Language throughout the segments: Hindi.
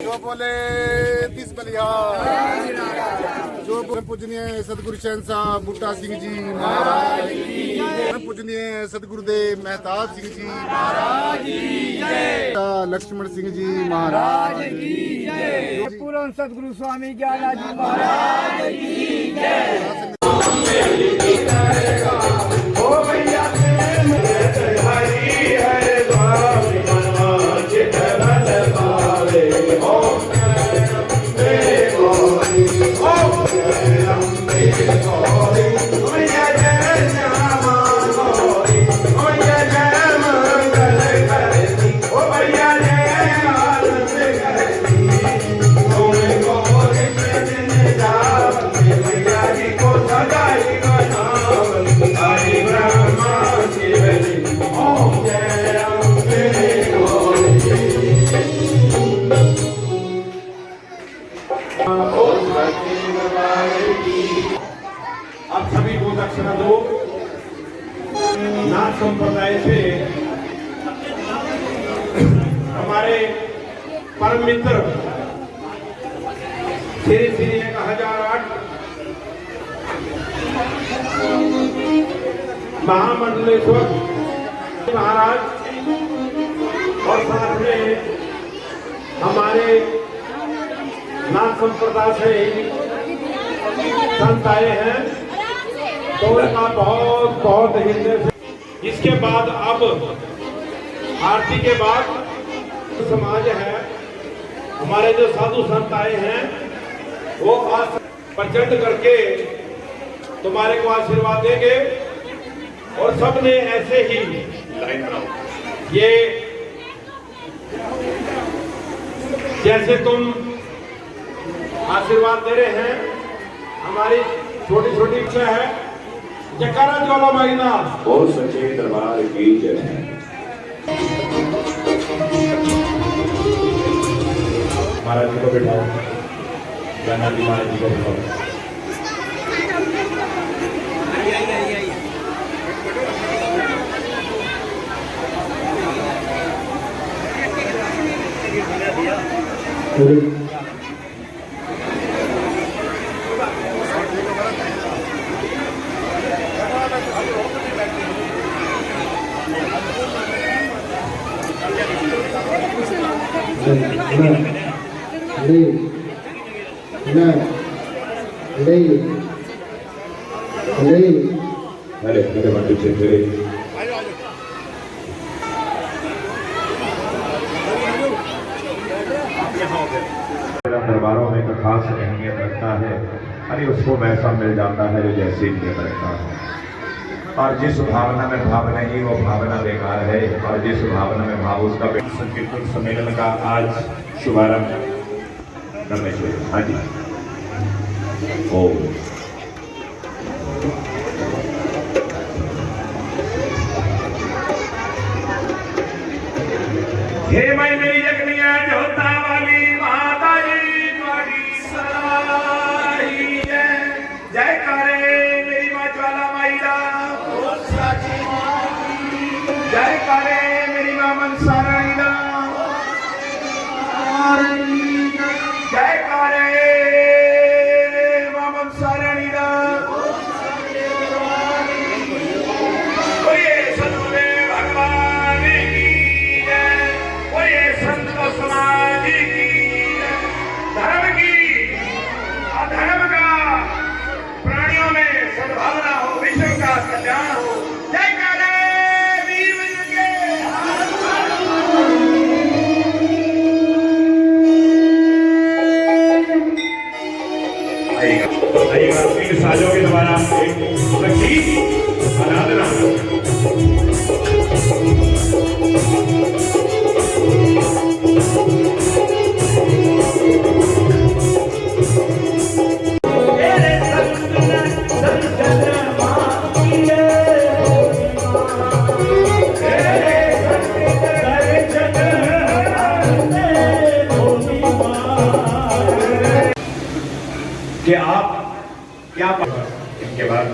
जो बोले 30 बलिहार, जो पूजनीय सतगुरु शहंशाह बूटा सिंह जी महाराज की, पूजनीय सतगुरुदेव मेहताब सिंह जी महाराज की, लक्ष्मण सिंह जी महाराज की, पूर्ण सतगुरु स्वामी ज्ञाना जी महाराज की जय। आप सभी को दक्षिणा दो। नाथ संप्रदाय से हमारे परम मित्र श्री श्री 1008 महामंडलेश्वर महाराज और साथ में हमारे नाथ संप्रदाय से संत आए हैं, तो उनका बहुत बहुत हृदय से। इसके बाद अब आरती के बाद समाज है, हमारे जो साधु संत आए हैं वो आज प्रचंड करके तुम्हारे को आशीर्वाद देंगे। और सबने ऐसे ही लाइन बनाओ, ये जैसे तुम आशीर्वाद दे रहे हैं, हमारी छोटी छोटी इच्छा है। जयकारा ज्वाला माईना ओ सच्चे दरबार की जय। महाराज जी को बिठाओ, ज्ञाना जी महाराज जी को बिठाओ। दरबारों में एक खास अहमियत रखता है, अरे उसको वैसा मिल जाता है जो जैसी नियत रखता है। और जिस भावना में भाव नहीं वो भावना बेकार है, और जिस भावना में भाव उसका संकीर्तन सम्मेलन का आज शुभारंभ करने चाहिए। हाँ जी, ओम हे माई मेरी जगनिया जोता वाली माता जी तुम्हारी सराही है। जय करे मेरी माँ ज्वाला माई दा, जय करे मेरी माँ मनसा रानी दा, जय करे माँ मनसा रानी दा। बोलिए सतगुरुदेव भगवान की जय, बोलिए संत समाज की जय। धर्म की अधर्म का प्राणियों में सद्भावना हो, विश्व का कल्याण हो। जय करे वीर बजरंगे। आइएगा तीन साजों के द्वारा एक संगीत आराधना। कि आप क्या इनके बाद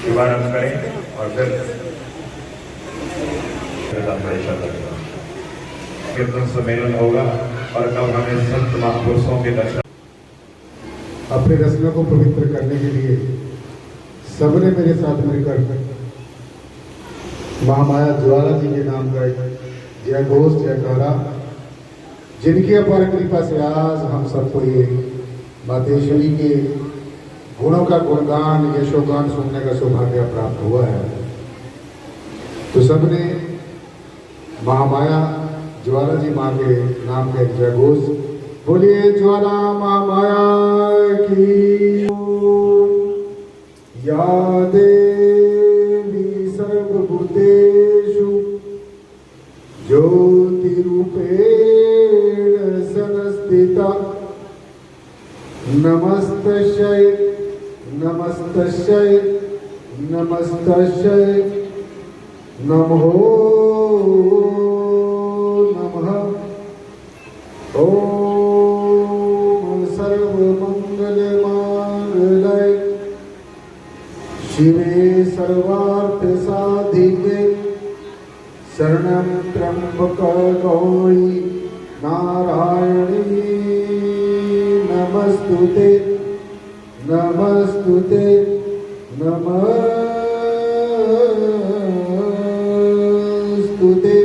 शुभारंभ करें और फिर कीर्तन सम्मेलन होगा। और कब हमें संत महापुरुषों के दर्शन। अपने रचना को पवित्र करने के लिए सबने मेरे साथ मिलकर महामाया ज्वाला जी के नाम का जय घोष जयकारा, जिनकी अपार कृपा से आज हम सबको ये मातेश्वरी के गुणों का गुणगान यशोगान सुनने का सौभाग्य प्राप्त हुआ है। तो सबने महामाया ज्वाला जी माँ के नाम का एक जय घोष बोलिए। ज्वाला महामाया की या देवी सर्वभूतेषु ज्योतिरूपेण संस्थिता नमस्तस्यै नमस्तस्यै नमस्तस्यै नमो नमः। ओम सर्वमंगल मांगल्ये शिवे सर्वार्थ साधिके शरणं त्र्यंबके गौरी नारायणी नमस्तुते नमस्तुते नमस्तुते।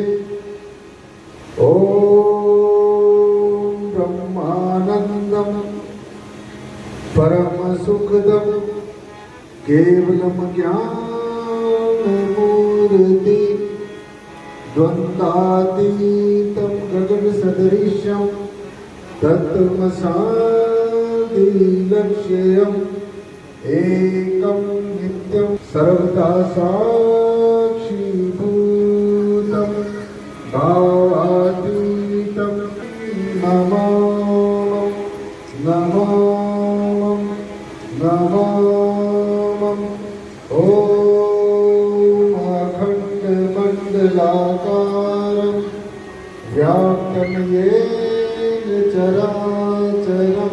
ओम ब्रह्मानंदम परम सुखदम केवलम ज्ञानमूर्ति द्वंद्वातीतं गगन सदृशं तत्त्वमसादि लक्ष्यम् एकं नित्यं सर्वदा साक्षीभूतं भावातीतं नमो नमो नमो। ओम अखण्डमण्डलाकारं व्याप्तं येन चराचरं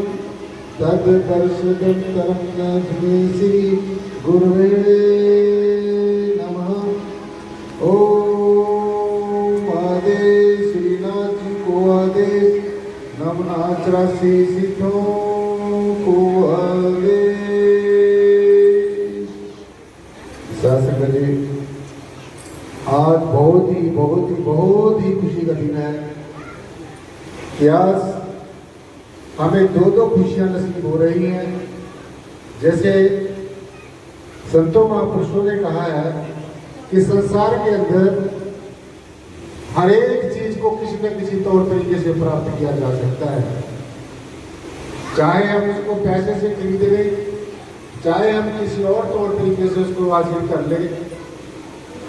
तद्दर्शनं तस्मै श्री गुरुवे नमः। ओम आदेश श्रीनाथ जी को आदेश नमना 84 सिद्धों को आदेश। शासक जी आज बहुत ही खुशी का दिन है कि आज हमें दो खुशियां नसीब हो रही हैं। जैसे संतों महापुरुषों ने कहा है कि संसार के अंदर हर एक चीज को किसी न किसी तौर तरीके से प्राप्त किया जा सकता है, चाहे हम उसको पैसे से खरीद लें, चाहे हम किसी और तौर तरीके से उसको हासिल कर लें,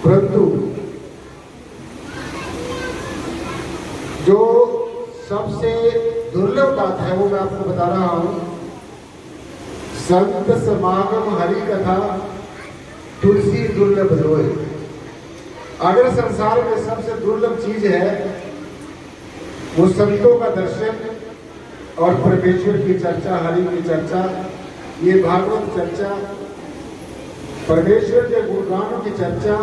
परंतु जो सबसे दुर्लभ बात है वो मैं आपको बता रहा हूं। संत समागम हरि कथा तुलसी दुर्लभ लोय। अगर संसार में सबसे दुर्लभ चीज है वो संतों का दर्शन और परमेश्वर की चर्चा, हरि की चर्चा, ये भागवत चर्चा, परमेश्वर के गुणगानों की चर्चा,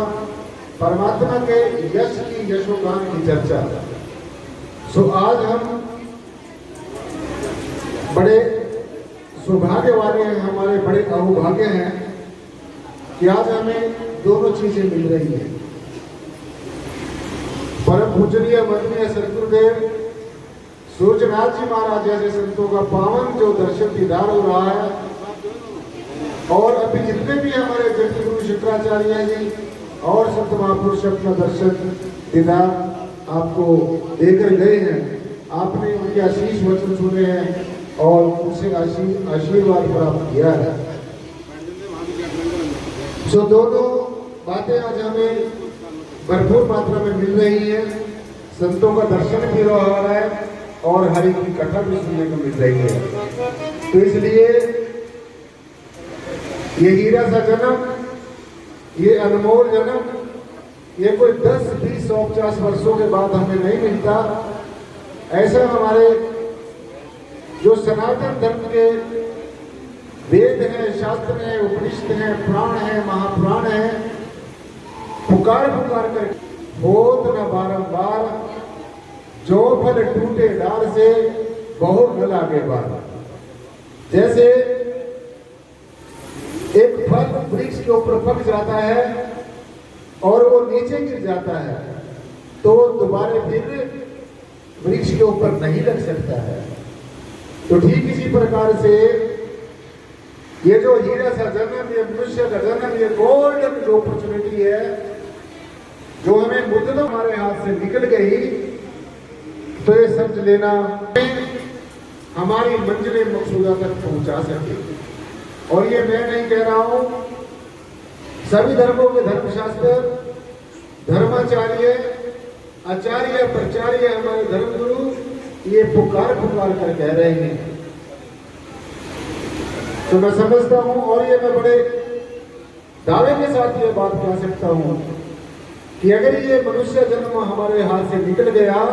परमात्मा के यश की यशोगान की चर्चा। सो आज हम बड़े सौभाग्य वाले हैं, हमारे बड़े अहोभाग्य हैं कि आज हमें दोनों चीजें मिल रही हैं। परम पूजनीय वंदनीय सदगुरुदेव सूर्यनाथ जी महाराज जैसे संतों का पावन जो दर्शन दीदार हो रहा है, और अभी जितने भी हमारे जगत गुरु शुक्राचार्य जी और संत महापुरुष अपना दर्शन दीदार आपको देकर गए हैं, आपने उनके आशीष वचन सुने हैं और उनसे आशीर्वाद प्राप्त किया है। सो दोनों बातें आज हमें भरपूर मात्रा में मिल रही हैं। संतों का दर्शन भी हो रहा है और हरि की कथा भी सुनने को मिल रही है। तो इसलिए ये हीरा सा जन्म, ये अनमोल जन्म, ये कोई 10, 20, 100, 50 वर्षों के बाद हमें नहीं मिलता। ऐसा हमारे जो सनातन धर्म के वेद हैं, शास्त्र हैं, उपनिषद हैं, प्राण हैं, महापुराण हैं, पुकार कर होत न बारंबार जो फल टूटे डाल से बहुत न लागे बार। जैसे एक फल वृक्ष के ऊपर पक जाता है और वो नीचे गिर जाता है तो दोबारा फिर वृक्ष के ऊपर नहीं लग सकता है। तो ठीक इसी प्रकार से ये जो हीरा सा जन्म, ये मनुष्य का जन्म, ये गोल्डन जो अपॉर्चुनिटी है जो हमें मुद्दत हमारे हाथ से निकल गई, तो ये समझ लेना हमारी मंजिल मकसूदा तक पहुंचा सके। और ये मैं नहीं कह रहा हूं, सभी धर्मों के धर्मशास्त्र, धर्माचार्य, आचार्य, प्रचार्य, हमारे धर्मगुरु ये पुकार कर कह रहे हैं। तो मैं समझता हूं और ये मैं बड़े दावे के साथ ये बात कह सकता हूं कि अगर ये मनुष्य जन्म हमारे हाथ से निकल गया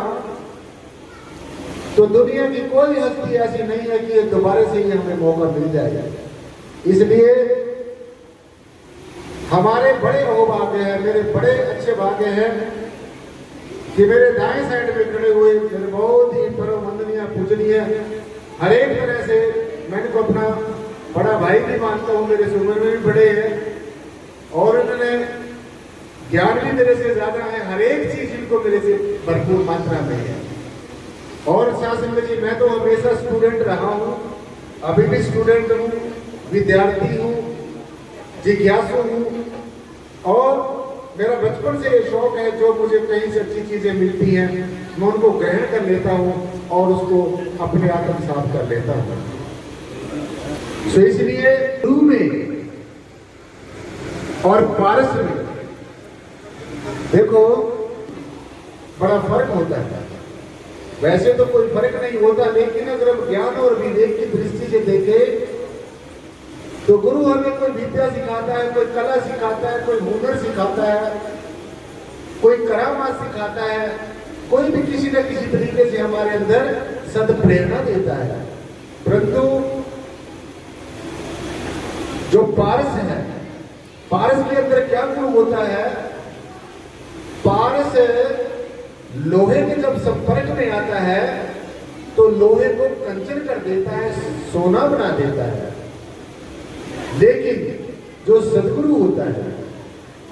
तो दुनिया की कोई हस्ती ऐसी नहीं है कि ये दोबारा से ही हमें मौका मिल जाएगा। इसलिए हमारे बड़े अहोभाग्य हैं, मेरे बड़े अच्छे भाग्य हैं कि मेरे दाएं साइड में खड़े हुए मेरे बहुत ही परम वंदनीय पूजनीय, हर एक तरह से मैंने को अपना बड़ा भाई भी मानता हूँ, मेरे से उम्र में भी बड़े हैं और उन्होंने ज्ञान भी मेरे से ज्यादा है, हर एक चीज इनको मेरे से भरपूर मात्रा में है। और शासन जी मैं तो हमेशा स्टूडेंट रहा हूँ, अभी भी स्टूडेंट हूँ, विद्यार्थी हूँ, जिज्ञासु हूँ और मेरा बचपन से ये शौक है जो मुझे कहीं से अच्छी चीजें मिलती हैं मैं उनको ग्रहण कर लेता हूँ और उसको अपने आत्मसात कर लेता हूँ। तो इसलिए गुरु में और पारस में देखो बड़ा फर्क होता है। वैसे तो कोई फर्क नहीं होता, लेकिन अगर हम ज्ञान और विवेक की दृष्टि से देखें तो गुरु हमें कोई विद्या सिखाता है, कोई कला सिखाता है, कोई हुनर सिखाता है, कोई करामात सिखाता है, कोई भी किसी न किसी तरीके से हमारे अंदर सद्प्रेरणा देता है। परंतु जो पारस है, पारस के अंदर क्या गुण होता है? पारस लोहे के जब संपर्क में आता है तो लोहे को कंचन कर देता है, सोना बना देता है। लेकिन जो सदगुरु होता है,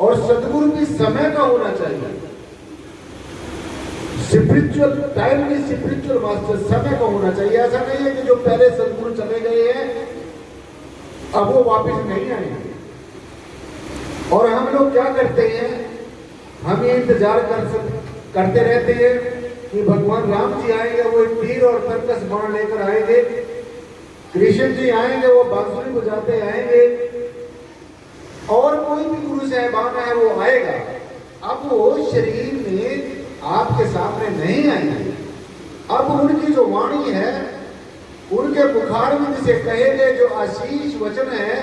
और सदगुरु भी समय का होना चाहिए, स्पिरिचुअल टाइम में स्पिरिचुअल मास्टर समय का होना चाहिए। ऐसा नहीं है कि जो पहले सदगुरु चले गए हैं अब वो वापस नहीं आएंगे। और हम लोग क्या करते हैं, हम ये इंतजार करते रहते हैं कि भगवान राम जी आएंगे, वो एक तीर और तरकस बाण लेकर आएंगे, कृष्ण जी आएंगे, वो बांसुरी बजाते आएंगे, और कोई भी गुरु साहबान है वो आएगा। अब वो शरीर में आपके सामने नहीं आएंगे। अब उनकी जो वाणी है, उनके बुखार में जिसे कहेंगे जो आशीष वचन है,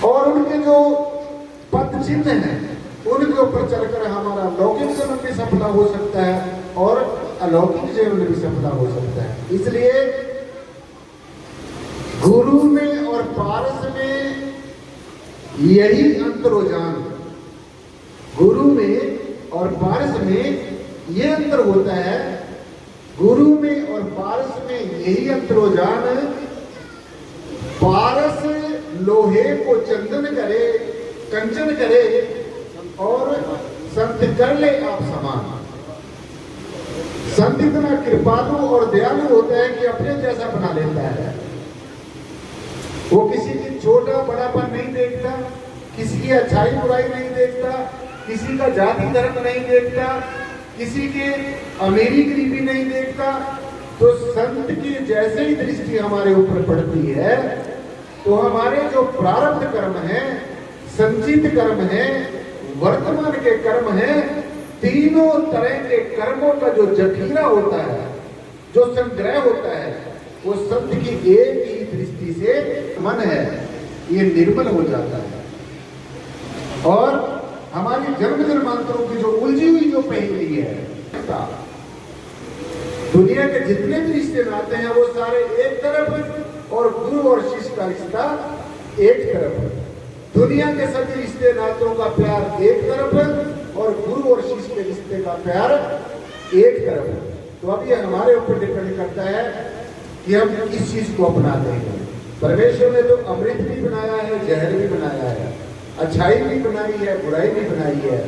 और उनके जो पद चिन्ह है, उनके ऊपर चलकर हमारा लौकिक जीवन भी सफला हो सकता है और अलौकिक जीवन भी सफला हो सकता है। इसलिए गुरु में और पारस में यही अंतरोजान, गुरु में और पारस में यह अंतर होता है। गुरु में और पारस में यही अंतरोजान, पारस लोहे को चंदन करे, कंचन करे और संत कर ले आप समान। संत इतना कृपालु और दयालु होता है कि अपने जैसा बना लेता है। वो किसी की छोटा बड़ापन नहीं देखता, किसी की अच्छाई बुराई नहीं देखता, किसी का जाति धर्म नहीं देखता, किसी के अमीरी गरीबी नहीं देखता। तो संत की जैसे ही दृष्टि हमारे ऊपर पड़ती है तो हमारे जो प्रारब्ध कर्म है, संचित कर्म है, वर्तमान के कर्म है, तीनों तरह के कर्मों का जो जखीरा होता है, जो संग्रह होता है, वो संत की एक ही दृष्टि से मन है ये निर्मल हो जाता है। और हमारी जन्म जन्मांतरों की जो उलझी हुई जो पहेली है, दुनिया के जितने भी रिश्ते नाते हैं वो सारे एक तरफ और गुरु और शिष्य का रिश्ता एक तरफ। दुनिया के सभी रिश्ते नातों का प्यार एक तरफ और गुरु और शिष्य के रिश्ते का प्यार एक तरफ है। तो अब ये हमारे ऊपर डिपेंड करता है कि हम किस चीज को अपनाते हैं। परमेश्वर ने तो अमृत भी बनाया है, जहर भी बनाया है, अच्छाई भी बनाई है, बुराई भी बनाई है।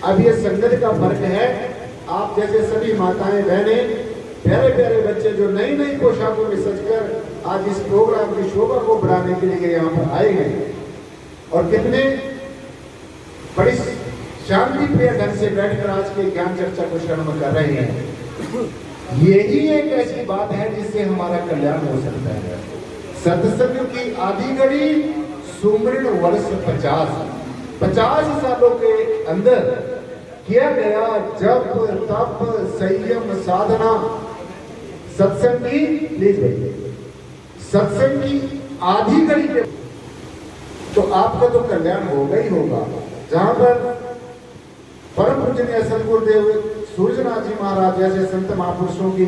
अब ये संगत का फर्क है। आप जैसे सभी माताएं बहनें, प्यारे प्यारे बच्चे जो नई नई पोशाकों में सजकर आज इस प्रोग्राम की शोभा को बढ़ाने के लिए यहाँ पर आए हैं और कितने बड़ी शांति प्रिय ढंग से बैठकर आज के ज्ञान चर्चा को श्रवण कर रहे हैं। यही एक ऐसी बात है जिससे हमारा कल्याण हो सकता है। सत्संग की आधी घड़ी सुमरण वर्ष 50 सालों के अंदर किया गया जप तप संयम साधना सत्संग की, प्लीज भाई, सत्संग की आधी घड़ी के तो आपका तो कल्याण होगा ही होगा। जहां पर परम पूजनीय सदगुरुदेव सूरजनाथ जी महाराज जैसे संत महापुरुषों की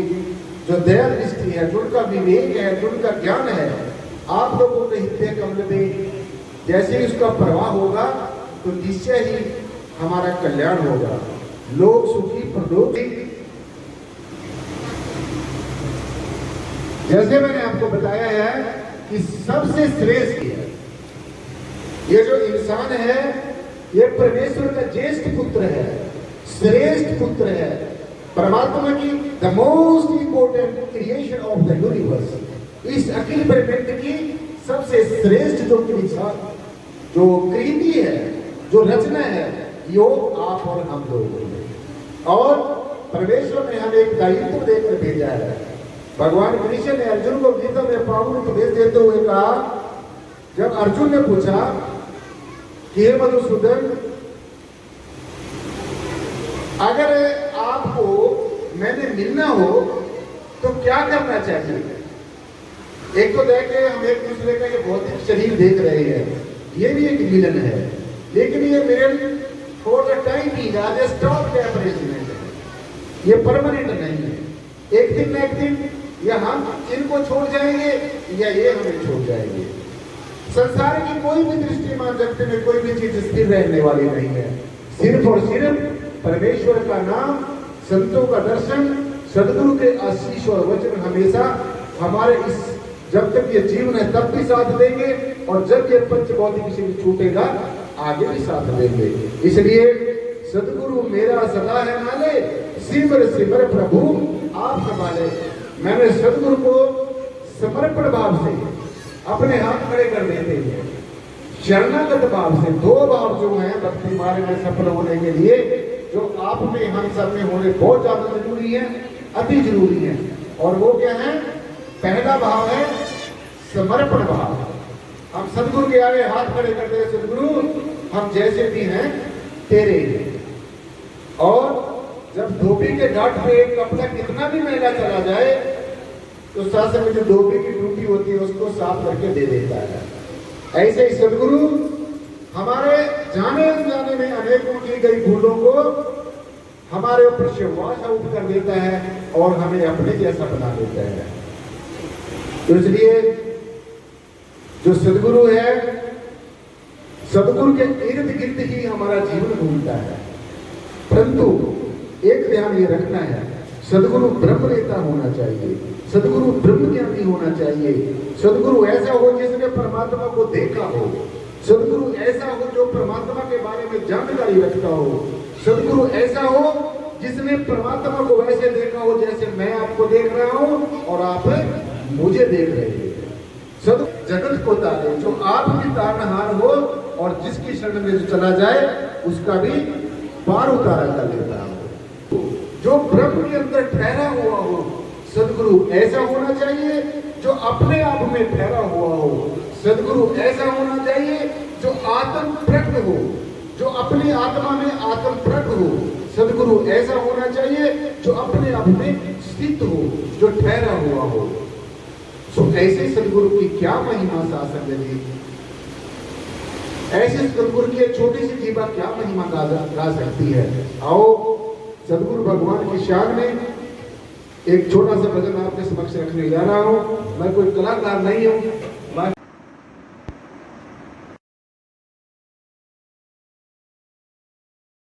जो दया दृष्टि है, जिनका विवेक है, जिनका ज्ञान है, आप लोगों के हृदय कमल में जैसे ही उसका प्रवाह होगा तो निश्चय ही हमारा कल्याण होगा। लोग सुखी प्रलोक। जैसे मैंने आपको बताया है कि सबसे श्रेष्ठ है ये जो इंसान है, ये परमेश्वर का ज्येष्ठ पुत्र है, श्रेष्ठ पुत्र है, परमात्मा की the most important creation of the universe. इस अखिल ब्रह्मांड की सबसे श्रेष्ठ जो कृति है, जो रचना है, यो आप और हम लोग। और परमेश्वर ने हमें एक दायित्व देकर भेजा है। भगवान कृष्ण ने अर्जुन को गीता में पावन उपदेश देते हुए कहा, जब अर्जुन ने पूछा कि हे मधुसूदन, अगर आपको मैंने मिलना हो तो क्या करना चाहिए? एक तो देखे हम एक दूसरे का ये भौतिक शरीर देख रहे हैं, ये भी एक मिलन है, लेकिन ये मिलन फॉर द टाइम ही स्टॉप टेम्परेचर है, ये परमानेंट नहीं है। एक दिन न एक दिन या हम इनको छोड़ जाएंगे या ये हमें छोड़ जाएंगे। संसार की कोई भी दृष्टिमान जगत में कोई भी चीज स्थिर रहने वाली नहीं है। सिर्फ और सिर्फ परमेश्वर का नाम, संतों का दर्शन, सदगुरु के आशीष और वचन हमेशा हमारे इस जब तक ये जीवन है तब भी साथ देंगे, और जब ये पंच भौतिक शरीर छूटेगा आगे भी साथ देंगे। इसलिए सदगुरु मेरा सदा है नाले, सिमर सिमर प्रभु आप संभाले। मैंने सदगुरु को समर्पण भाव से अपने हाथ खड़े कर देते हैं, शरणागत भाव से। दो भाव जो है भक्ति मार्ग में सफल होने के लिए, जो आप में हम सब में होने बहुत ज्यादा जरूरी है, अति जरूरी है। और वो क्या है? पहला भाव है समर्पण भाव। हम सदगुरु के आगे हाथ खड़े करते हैं, सदगुरु हम जैसे भी हैं तेरे हैं। और जब धोबी के घाट पे एक कपड़ा कितना भी महंगा चला जाए तो शासन में जो धोबी की टूटी होती है उसको साफ करके दे देता है। ऐसे ही सदगुरु हमारे जाने अनजाने में अनेकों की गई भूलों को हमारे ऊपर शिवाशाउट कर देता है और हमें अपने जैसा बना देता है। तो इसलिए जो सदगुरु है, सदगुरु के इर्द गिर्द ही हमारा जीवन घूमता है। परंतु एक ध्यान ये रखना है, सदगुरु ब्रह्म नेता होना चाहिए, सदगुरु ब्रह्म ज्ञानी होना चाहिए, सदगुरु ऐसा हो जिसने परमात्मा को देखा हो, सदगुरु ऐसा हो जो परमात्मा के बारे में जानकारी रखता हो, सदगुरु ऐसा हो जिसने परमात्मा को वैसे देखा हो जैसे मैं आपको देख रहा हूं और आप मुझे देख रहे हैं। सदगुरु जगत को तारे, जो आप भी तारनहार हो और जिसकी शरण में जो चला जाए उसका भी पार उतारा कर लेता हो। जो ब्रह्म के अंदर ठहरा हुआ हो, सदगुरु ऐसा होना चाहिए जो अपने आप में ठहरा हुआ हो। सदगुरु ऐसा होना चाहिए जो आत्म प्रकट हो, जो अपनी आत्मा में आत्म प्रकट हो। सदगुरु ऐसा होना चाहिए जो अपने आप में स्थित हो, जो ठहरा हुआ हो। तो ऐसे सदगुरु की क्या महिमा शासन जी, ऐसे सदगुरु की एक छोटी सी जीवा क्या महिमा गा सकती है। आओ सदगुरु भगवान की शान में एक छोटा सा भजन आपके समक्ष रखने जा रहा हूं। मैं कोई कलाकार नहीं हूं,